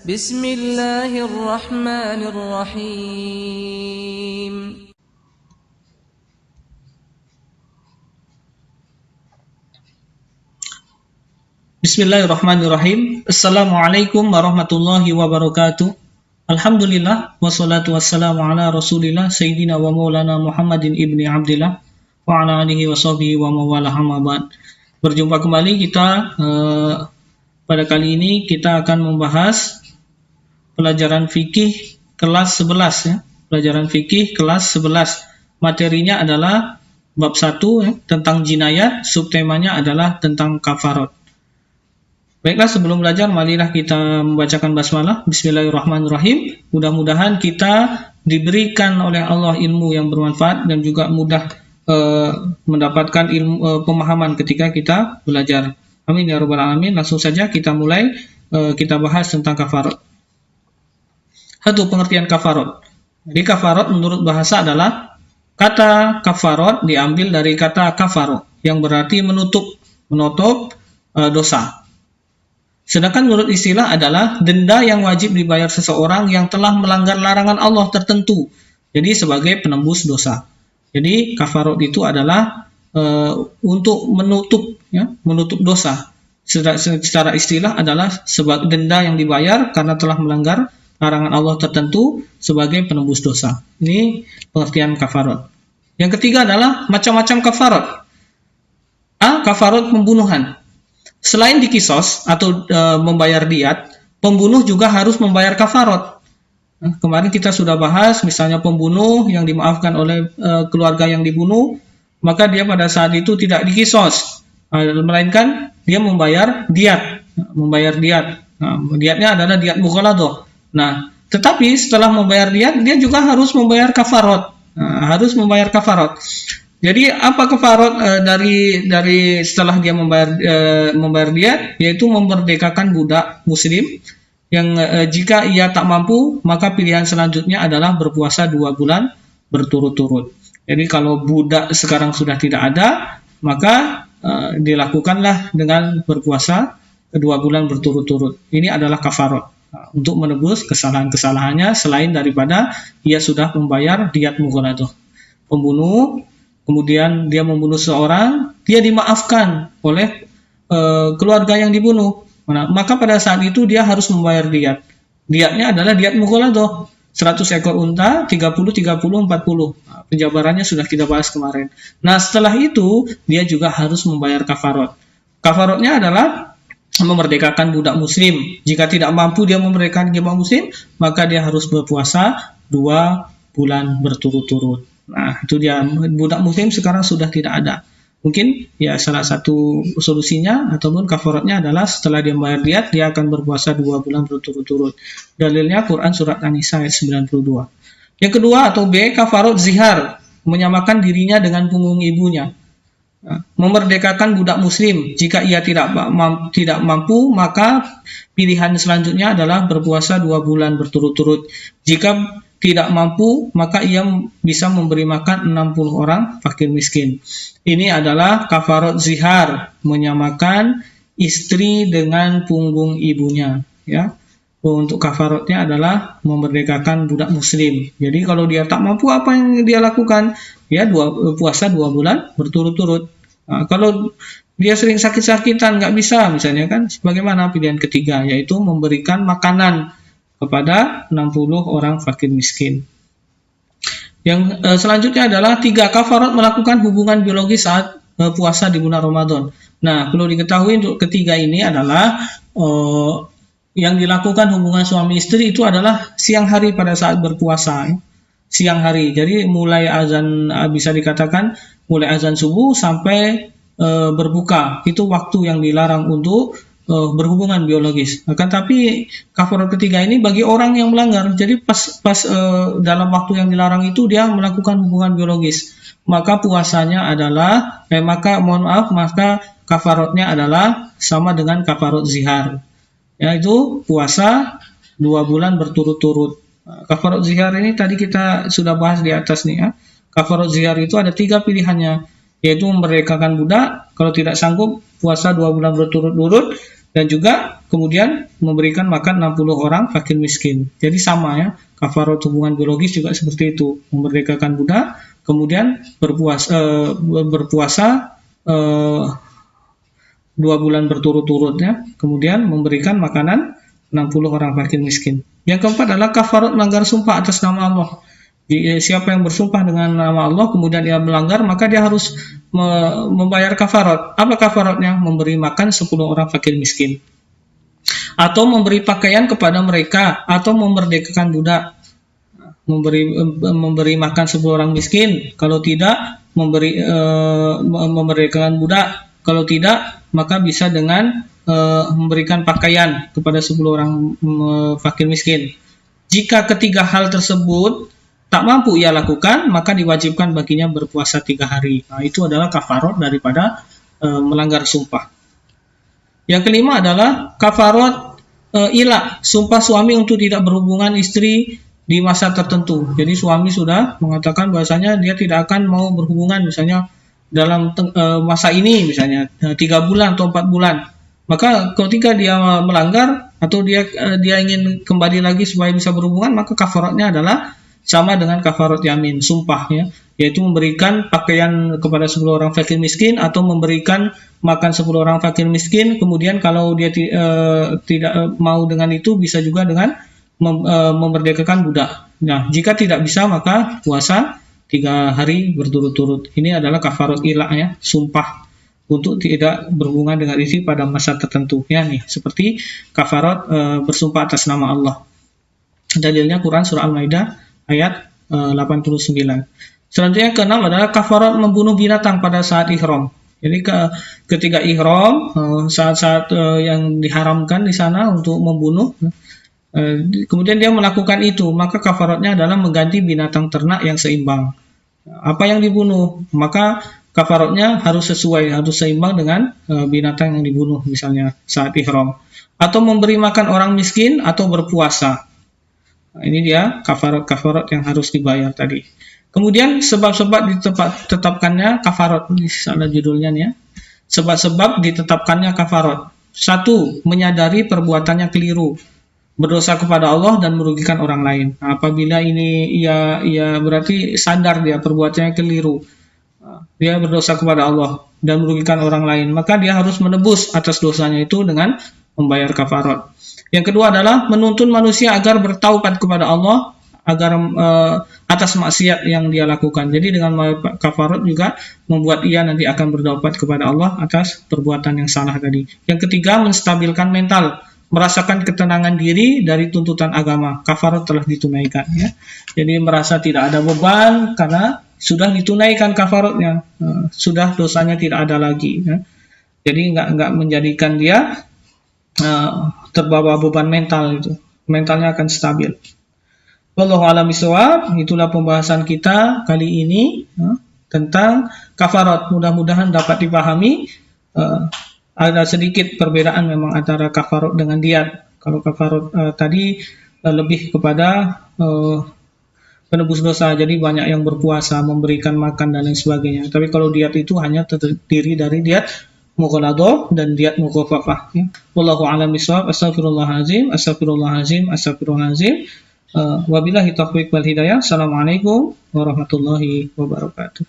Bismillahirrahmanirrahim. Bismillahirrahmanirrahim. Assalamualaikum warahmatullahi wabarakatuh. Alhamdulillah wassalatu wassalamu ala Rasulillah Sayyidina wa Maulana Muhammadin ibni Abdillah wa ala alihi wa sahbihi wa mawalah amma ba'd. Berjumpa kembali kita pada kali ini kita akan membahas pelajaran fikih kelas 11 ya. Pelajaran fikih kelas 11. Materinya adalah bab 1 ya, tentang jinayat, subtemanya adalah tentang kafarat. Baiklah, sebelum belajar, marilah kita membacakan basmalah. Bismillahirrahmanirrahim. Mudah-mudahan kita diberikan oleh Allah ilmu yang bermanfaat dan juga mudah mendapatkan ilmu pemahaman ketika kita belajar. Amin ya rabbal alamin. Langsung saja kita mulai, kita bahas tentang kafarat. Satu, pengertian kafarat. Jadi kafarat menurut bahasa adalah kata kafarat diambil dari kata kafaro yang berarti menutup dosa. Sedangkan menurut istilah adalah denda yang wajib dibayar seseorang yang telah melanggar larangan Allah tertentu. Jadi sebagai penembus dosa. Jadi kafarat itu adalah untuk menutup dosa. Secara istilah adalah sebagai denda yang dibayar karena telah melanggar larangan Allah tertentu sebagai penembus dosa. Ini pengertian kafarat. Yang ketiga adalah macam-macam kafarat. A. Kafarat pembunuhan. Selain dikisos atau membayar diat, pembunuh juga harus membayar kafarat. Nah, kemarin kita sudah bahas, misalnya pembunuh yang dimaafkan oleh keluarga yang dibunuh, maka dia pada saat itu tidak dikisos, melainkan dia membayar diat. Nah, diatnya adalah diat mughaladah. Nah, tetapi setelah membayar diat, dia juga harus membayar kafarat. Jadi apa kafarat dari setelah dia membayar diat, yaitu memerdekakan budak muslim yang jika ia tak mampu, maka pilihan selanjutnya adalah berpuasa 2 bulan berturut-turut. Jadi kalau budak sekarang sudah tidak ada, maka dilakukanlah dengan berpuasa 2 bulan berturut-turut. Ini adalah kafarat untuk menebus kesalahan-kesalahannya selain daripada ia sudah membayar diat mughaladah. Pembunuh kemudian dia membunuh seorang, dia dimaafkan oleh keluarga yang dibunuh. Nah, maka pada saat itu dia harus membayar diat. Diatnya adalah diat mughaladah. 100 ekor unta, 30, 40. Nah, penjabarannya sudah kita bahas kemarin. Nah, setelah itu dia juga harus membayar kafarat. Kafaratnya adalah memerdekakan budak muslim. Jika tidak mampu dia memerdekakan budak muslim, maka dia harus berpuasa 2 bulan berturut-turut. Nah, itu dia, budak muslim sekarang sudah tidak ada. Mungkin ya salah satu solusinya ataupun kafaratnya adalah setelah dia membayar diat, dia akan berpuasa 2 bulan berturut-turut. Dalilnya Quran surat An-Nisa ayat 92. Yang kedua atau B, kafarat zihar, menyamakan dirinya dengan punggung ibunya. Nah, memerdekakan budak muslim. Jika ia tidak mampu, maka pilihan selanjutnya adalah berpuasa 2 bulan berturut-turut. Jika tidak mampu, maka ia bisa memberi makan 60 orang fakir miskin. Ini adalah kafarat zihar, menyamakan istri dengan punggung ibunya. Ya, untuk kafaratnya adalah memerdekakan budak muslim. Jadi kalau dia tak mampu, apa yang dia lakukan? Ya, puasa 2 bulan berturut-turut. Nah, kalau dia sering sakit-sakitan, nggak bisa, misalnya kan, bagaimana pilihan ketiga? Yaitu memberikan makanan kepada 60 orang fakir miskin. Yang selanjutnya adalah 3, kafarat melakukan hubungan biologis saat puasa di bulan Ramadan. Nah, perlu diketahui untuk ketiga ini adalah yang dilakukan hubungan suami istri itu adalah siang hari pada saat berpuasa. Siang hari, jadi mulai azan, bisa dikatakan mulai azan subuh sampai berbuka, itu waktu yang dilarang untuk berhubungan biologis. Akan tapi kafarat ketiga ini bagi orang yang melanggar. Jadi pas dalam waktu yang dilarang itu dia melakukan hubungan biologis, maka puasanya adalah maka kafaratnya adalah sama dengan kafarat zihar, yaitu puasa 2 bulan berturut-turut. Kafarat zihar ini tadi kita sudah bahas di atas nih ya. Kafarat zihar itu ada 3 pilihannya, yaitu memerdekakan budak. Kalau tidak sanggup puasa 2 bulan berturut-turut, dan juga kemudian memberikan makan 60 orang fakir miskin. Jadi sama ya, kafarat hubungan biologis juga seperti itu, memerdekakan budak, kemudian berpuasa 2 bulan berturut-turut ya, kemudian memberikan makanan 60 orang fakir miskin. Yang keempat adalah kafarat melanggar sumpah atas nama Allah. Siapa yang bersumpah dengan nama Allah kemudian dia melanggar, maka dia harus membayar kafarat. Apa kafaratnya? Memberi makan 10 orang fakir miskin, atau memberi pakaian kepada mereka, atau memerdekakan budak. Memberi makan 10 orang miskin, kalau tidak memerdekakan budak, kalau tidak maka bisa dengan memberikan pakaian kepada 10 orang fakir miskin. Jika ketiga hal tersebut tak mampu ia lakukan, maka diwajibkan baginya berpuasa 3 hari. Nah, itu adalah kafarat daripada melanggar sumpah. Yang kelima adalah kafarat ilah, sumpah suami untuk tidak berhubungan istri di masa tertentu. Jadi suami sudah mengatakan bahwasanya dia tidak akan mau berhubungan misalnya dalam masa ini, misalnya 3 bulan atau 4 bulan. Maka ketika dia melanggar atau dia ingin kembali lagi supaya bisa berhubungan, maka kafaratnya adalah sama dengan kafarat yamin, sumpah ya, yaitu memberikan pakaian kepada 10 orang fakir miskin atau memberikan makan 10 orang fakir miskin. Kemudian kalau dia tidak mau dengan itu, bisa juga dengan memerdekakan budak. Nah, jika tidak bisa maka puasa 3 hari berturut-turut. Ini adalah kafarat ilah ya, sumpah untuk tidak berhubungan dengan istri pada masa tertentu ya nih, seperti kafarat bersumpah atas nama Allah. Dalilnya Quran surah Al-Maidah ayat 89. Selanjutnya keenam adalah kafarat membunuh binatang pada saat ihram. Jadi ketika ihram, saat-saat yang diharamkan di sana untuk membunuh, kemudian dia melakukan itu, maka kafaratnya adalah mengganti binatang ternak yang seimbang. Apa yang dibunuh, maka kafaratnya harus seimbang dengan binatang yang dibunuh misalnya saat ihram. Atau memberi makan orang miskin atau berpuasa. Nah, ini dia kafarat yang harus dibayar tadi. Kemudian sebab-sebab ditetapkannya kafarat, ini salah judulnya nih ya. Sebab-sebab ditetapkannya kafarat. 1. Menyadari perbuatannya keliru, berdosa kepada Allah dan merugikan orang lain. Nah, apabila ini ia berarti sadar dia perbuatannya keliru, dia berdosa kepada Allah dan merugikan orang lain, maka dia harus menebus atas dosanya itu dengan membayar kafarat. Yang kedua adalah menuntun manusia agar bertaubat kepada Allah agar atas maksiat yang dia lakukan. Jadi dengan kafarat juga membuat ia nanti akan bertaubat kepada Allah atas perbuatan yang salah tadi. Yang ketiga, menstabilkan mental, merasakan ketenangan diri dari tuntutan agama. Kafarat telah ditunaikan ya. Jadi merasa tidak ada beban karena sudah ditunaikan kafaratnya, sudah dosanya tidak ada lagi ya. Jadi nggak menjadikan dia terbawa beban mental, itu mentalnya akan stabil. Wallahu a'lam bishawab. Itulah pembahasan kita kali ini tentang kafarat. Mudah-mudahan dapat dipahami. Ada sedikit perbedaan memang antara kafarat dengan diat. Kalau kafarat tadi lebih kepada penebus dosa, jadi banyak yang berpuasa, memberikan makan dan lain sebagainya. Tapi kalau diat itu hanya terdiri dari diat mughaladah dan diat mughafafah ya. Wallahu a'lam bishawab. Astagfirullahalazim. Wabillahi taufiq wal hidayah. Assalamualaikum warahmatullahi wabarakatuh.